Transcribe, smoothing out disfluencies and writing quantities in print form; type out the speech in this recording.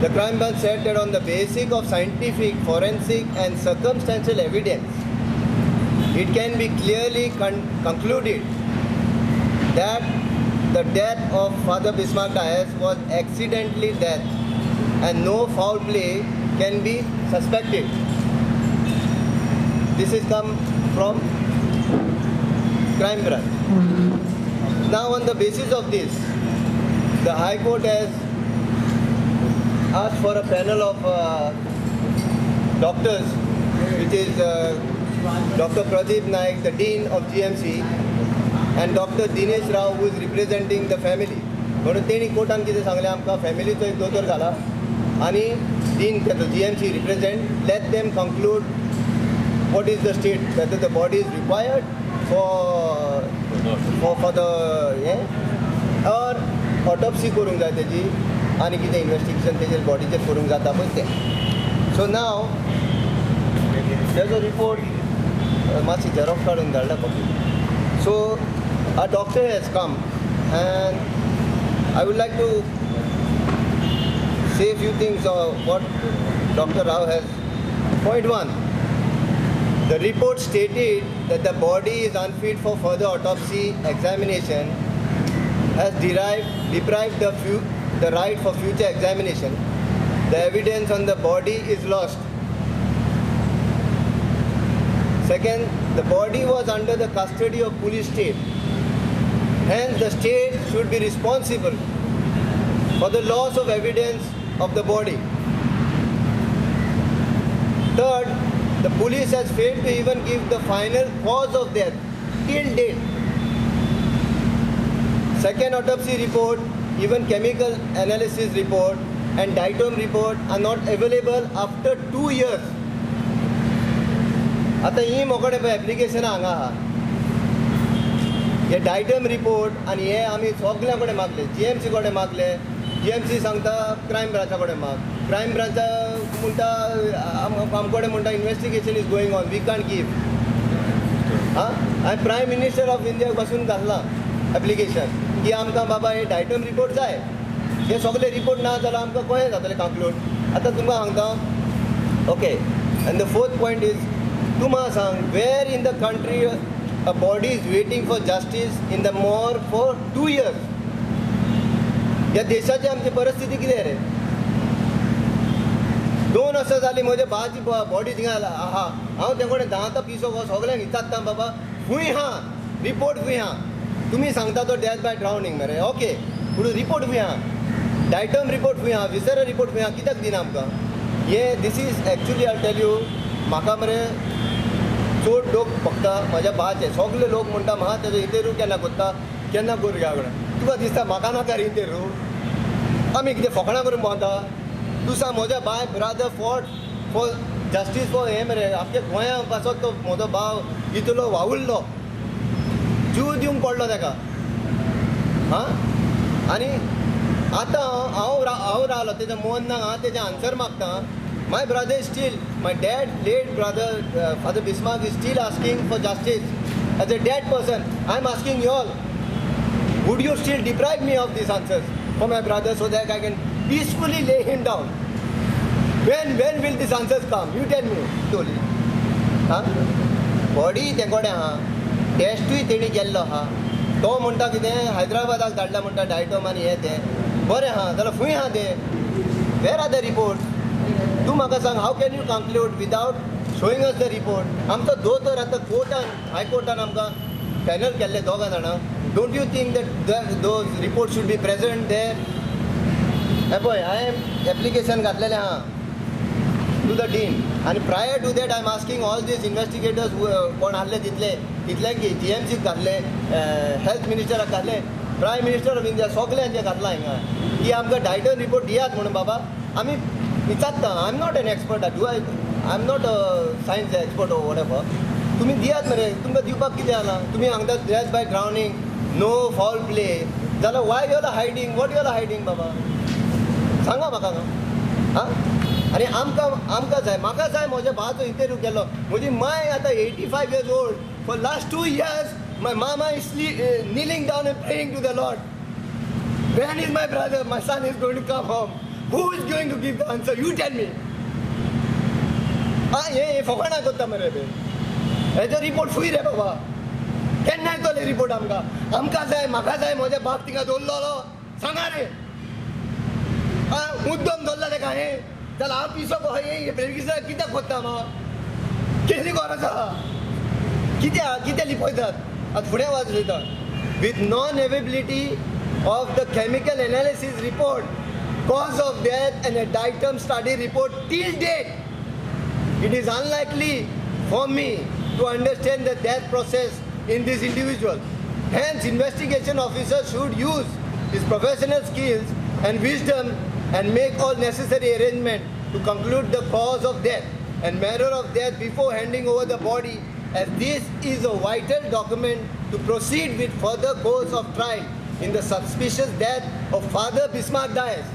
The crime branch said that on the basis of scientific, forensic and circumstantial evidence, it can be clearly concluded that the death of Father Bismarck Dias was accidentally death and no foul play can be suspected. This is come from crime branch. Now on the basis of this, the High Court has asked for a panel of doctors, which is Dr. Pradeep Naik, the Dean of GMC, and Dr. Dinesh Rao, who is representing the family. म्हणून तेणी कोर्टान कितें सांगलें आमकां फॅमिलीचो एक दोतोर घाला आनी dean GMC represent, let them conclude what is the state, whether the body is required for the or autopsy करूंक जाय तेजी आनी कितें इन्वेस्टिगेशन तेजेर बॉडीचेर करूंक जाता पळय तें. सो नाव तेजो रिपोर्ट मातशी झेरॉक्स काडून धाडला copy. So a doctor has come and I would like to say a few things of what Dr. Rao has. Point 1. The report stated that the body is unfit for further autopsy examination, has deprived the right for future examination. The evidence on the body is lost. Second, the body was under the custody of police state. Hence, the state should be responsible for the loss of evidence of the body. Third, the police has failed to even give the final cause of death till date. Second autopsy report, even chemical analysis report and diatom report are not available after 2 years. आता ही मोकळे पळय application हांगा आहा हे diatom report आनी हे आमी सगळ्या कडेन मागले, GMC कडेन मागले. GMC सांगता क्रायम ब्रांचा कडेन माग, क्रायम ब्रांचा म्हणटा आमकडे म्हणटा investigation is going on, we can't give. हांवें प्रायम मिनिस्टर ऑफ इंडिया बसून घातला एप्लिकेशन की आमकां बाबा हे डायटम रिपोर्ट जाय. हे सगळे रिपोर्ट ना जाल्यार आमकां कशें जातलें कंक्लूड. आतां तुमकां सांगता okay. And the fourth point is, तूं म्हाका सांग, where in the country a body is waiting for justice in the more for 2 years. ह्या देशाची आमची परिस्थिती कितें रे? 2 वर्सां जालीं म्हज्या भावाची बॉडी थिंगा आहा. हांव ते कडेन धांवता पिसो सगळ्यांक विचारता बाबा खूंय हा रिपोर्ट खूंय हा. तुमी सांगता तो डेथ बाय ड्रावनींग मरे ओके, पूण रिपोर्ट खूंय हा, डायटम रिपोर्ट खूंय हा, विसरा रिपोर्ट खूंय हा, कित्याक दिना आमकां हे? This is actually I tell you, म्हाका मरे चड लोक बघता म्हज्या भाचे सगळे लोक म्हणटा म्हाका तेजो इंटरव्यू केन्ना कोत्ता, केन्ना भुरग्या कडेन. तुका दिसता म्हाका नाका इंटरव्यू? आमी कितें फकाणां करून भोंवता? तूं सांग, म्हज्या बाय ब्रादर फॉर जस्टीस फॉर हें मरे आमच्या गोंयांत पासत तो म्हजो भाव इतलो वावुरलो, जीव दिवंक पडलो ताका. आनी आतां हांव रावलो तेजें मन ना, हांव तेजें आन्सर मागता. My brother is still, my dad, late brother, Father Bismarck is still asking for justice. As a dead person, I am asking you all, would you still deprive me of these answers for my brother so that I can peacefully lay him down? When will these answers come? You tell me, slowly. Body ते कडेन आहा, टेस्टूय तेणी केल्लो आहा. तो म्हणटा कितें हैदराबादाक धाडला म्हणटा डायटोम आनी हें तें. बरें आहा जाल्यार खूंय आहा तें? Where are the report? तूं म्हाका सांग, how can you conclude without showing us the report? आमचो दोतोर आतां कोर्टान, हायकोर्टान आमकां पॅनल केल्ले 2 जाणां. Don't you think that those report should be present there? हे पळय हांवें एप्लिकेशन घातलेलें आहा टू द डीन आनी prior to that I am asking all these investigators कोण आहले तितले की GMCक घातले, हेल्थ मिनिस्टराक घातले, प्रायम मिनिस्टर ऑफ इंडिया सगळ्यांचे घातला हिंगा की आमकां डायटम रिपोर्ट दियात म्हणून. बाबा आमी विचारता, I am not an expert, I am not a science expert or whatever. तुमी दियात मरे, तुमकां दिवपाक कितें जालां? तुमी सांगता death by drowning, no foul play, जाल्यार why you are hiding? What you are hiding बाबा? सांगा म्हाका हां. आनी आमकां जाय, म्हाका जाय म्हज्या भावाचो इंटरव्यू केलो. म्हजी माय आतां 85 years old. For last 2 years my mama is kneeling down and praying to the Lord. When is my brother, my son is going to come home? Who is going to give the answer? You tell me. हे फकाणा करता मरे बे हेजो report फुई रे बाबा केन्ना येतले report आमकां जाय म्हाका जाय म्हज्या बाप तिका दवरलोलो सांगा रे मुद्दम दवरला तेका हे जाल्यार हांव पिसो हे बेगीसर कित्याक कोत्ता केली गरज आहा कितें लिपयतात आतां फुडें वाजयतात with non-availability of the chemical analysis report, cause of death and a datum study report till date, it is unlikely for me to understand the death process in this individual. Hence, investigation officer should use his professional skills and wisdom and make all necessary arrangements to conclude the cause of death and manner of death before handing over the body, as this is a vital document to proceed with further course of trial in the suspicious death of Father Bismarck Dias.